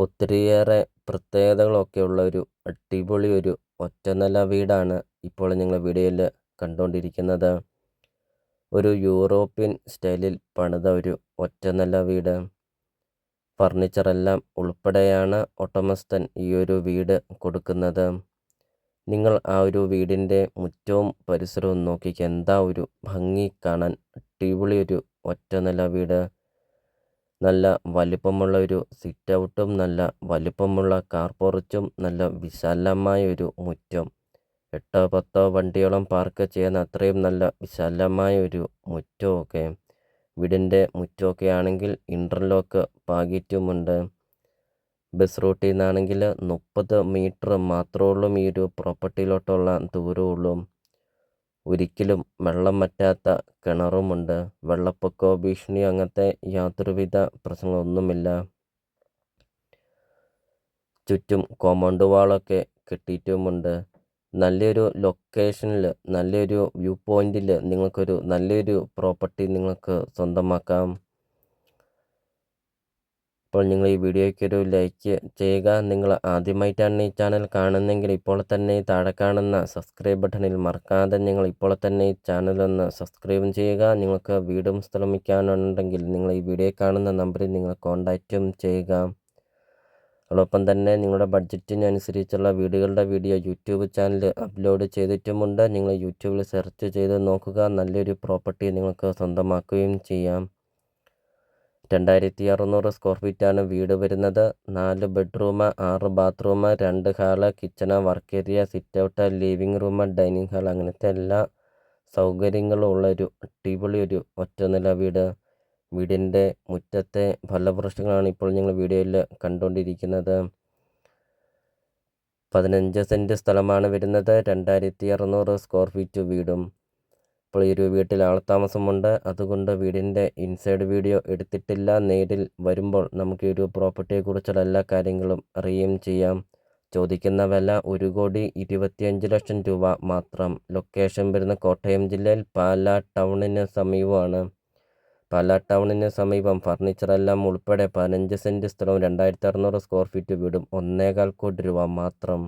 ഒത്തിരിയേറെ പ്രത്യേകതകളൊക്കെയുള്ള ഒരു അടിപൊളി ഒരു ഒറ്റനില വീടാണ് ഇപ്പോൾ നിങ്ങൾ വീഡിയോയിൽ കണ്ടുകൊണ്ടിരിക്കുന്നത്. ഒരു യൂറോപ്യൻ സ്റ്റൈലിൽ പണിത ഒരു ഒറ്റനില വീട്. ഫർണിച്ചറെല്ലാം ഉൾപ്പെടെയാണ് ഉടമസ്ഥൻ ഈ ഒരു വീട് കൊടുക്കുന്നത്. നിങ്ങൾ ആ ഒരു വീടിൻ്റെ മുറ്റവും പരിസരവും നോക്കിക്കുക, എന്താ ഒരു ഭംഗി കാണാൻ. അടിപൊളി ഒരു ഒറ്റനില വീട്. നല്ല വലിപ്പമുള്ള ഒരു സിറ്റ് ഔട്ടും നല്ല വലിപ്പമുള്ള കാർ പോർച്ചും നല്ല വിശാലമായ ഒരു മുറ്റം. 8-10 വണ്ടിയോളം പാർക്ക് ചെയ്യുന്ന അത്രയും നല്ല വിശാലമായ ഒരു മുറ്റമൊക്കെ. വീടിൻ്റെ മുറ്റമൊക്കെ ആണെങ്കിൽ ഇൻ്റർലോക്ക് പാകിയിട്ടുമുണ്ട്. ബസ് റൂട്ടിൽ നിന്നാണെങ്കിൽ 30 മീറ്റർ മാത്രമുള്ളൂ ഈ ഒരു പ്രോപ്പർട്ടിയിലോട്ടുള്ള ദൂരമുള്ളൂ. ഒരിക്കലും വെള്ളം വറ്റാത്ത കിണറുമുണ്ട്. വെള്ളപ്പൊക്കമോ ഭീഷണിയോ അങ്ങനത്തെ യാതൊരുവിധ പ്രശ്നങ്ങളൊന്നുമില്ല. ചുറ്റും കോമ്പൗണ്ട് വാളൊക്കെ കെട്ടിയിട്ടുമുണ്ട്. നല്ലൊരു ലൊക്കേഷനിൽ, നല്ലൊരു വ്യൂ പോയിന്റിൽ നിങ്ങൾക്കൊരു നല്ലൊരു പ്രോപ്പർട്ടി നിങ്ങൾക്ക് സ്വന്തമാക്കാം. അപ്പോൾ നിങ്ങൾ ഈ വീഡിയോയ്ക്കൊരു ലൈക്ക് ചെയ്യുക. നിങ്ങൾ ആദ്യമായിട്ടാണ് ഈ ചാനൽ കാണുന്നതെങ്കിൽ ഇപ്പോൾ തന്നെ താഴെ കാണുന്ന സബ്സ്ക്രൈബ് ബട്ടണിൽ മറക്കാതെ നിങ്ങൾ ഇപ്പോൾ തന്നെ ഈ ചാനലൊന്ന് സബ്സ്ക്രൈബും ചെയ്യുക. നിങ്ങൾക്ക് വീടും സ്ഥലം വിൽക്കാനുണ്ടെങ്കിൽ നിങ്ങൾ ഈ വീഡിയോ കാണുന്ന നമ്പറിൽ നിങ്ങൾ കോൺടാക്റ്റും ചെയ്യുക. അതോടൊപ്പം തന്നെ നിങ്ങളുടെ ബഡ്ജറ്റിനനുസരിച്ചുള്ള വീടുകളുടെ വീഡിയോ യൂട്യൂബ് ചാനൽ അപ്ലോഡ് ചെയ്തിട്ടുമുണ്ട്. നിങ്ങൾ യൂട്യൂബിൽ സെർച്ച് ചെയ്ത് നോക്കുക. നല്ലൊരു പ്രോപ്പർട്ടി നിങ്ങൾക്ക് സ്വന്തമാക്കുകയും ചെയ്യാം. 2600 സ്ക്വയർ ഫീറ്റാണ് വീട് വരുന്നത്. 4 bedroom, 6 bathroom, 2 hall, kitchen, work area, sit out, living room, dining hall, അങ്ങനത്തെ എല്ലാ സൗകര്യങ്ങളും ഉള്ളൊരു അടിപൊളി ഒരു ഒറ്റനില വീട്. വീടിൻ്റെ മുറ്റത്തെ ഫലവൃക്ഷങ്ങളാണ് ഇപ്പോൾ ഞങ്ങൾ വീഡിയോയിൽ കണ്ടുകൊണ്ടിരിക്കുന്നത്. 15 സെൻറ്റ് സ്ഥലമാണ് വരുന്നത്. 2600 സ്ക്വയർ ഫീറ്റ് വീടും. ഇപ്പോൾ ഈ ഒരു വീട്ടിൽ ആൾത്താമസമുണ്ട്. അതുകൊണ്ട് വീടിൻ്റെ ഇൻസൈഡ് വീഡിയോ എടുത്തിട്ടില്ല. നേരിൽ വരുമ്പോൾ നമുക്ക് ഈ ഒരു പ്രോപ്പർട്ടിയെക്കുറിച്ചുള്ള എല്ലാ കാര്യങ്ങളും അറിയുകയും ചെയ്യാം. ചോദിക്കുന്ന വില 1,25,00,000 രൂപ മാത്രം. ലൊക്കേഷൻ വരുന്ന കോട്ടയം ജില്ലയിൽ പാലാ ടൗണിന് സമീപമാണ്. പാലാ ടൗണിന് സമീപം ഫർണിച്ചറെല്ലാം ഉൾപ്പെടെ 15 സെൻറ്റ് സ്ഥലവും 2600 സ്ക്വയർ ഫീറ്റ് വീടും 1,25 കോടി രൂപ മാത്രം.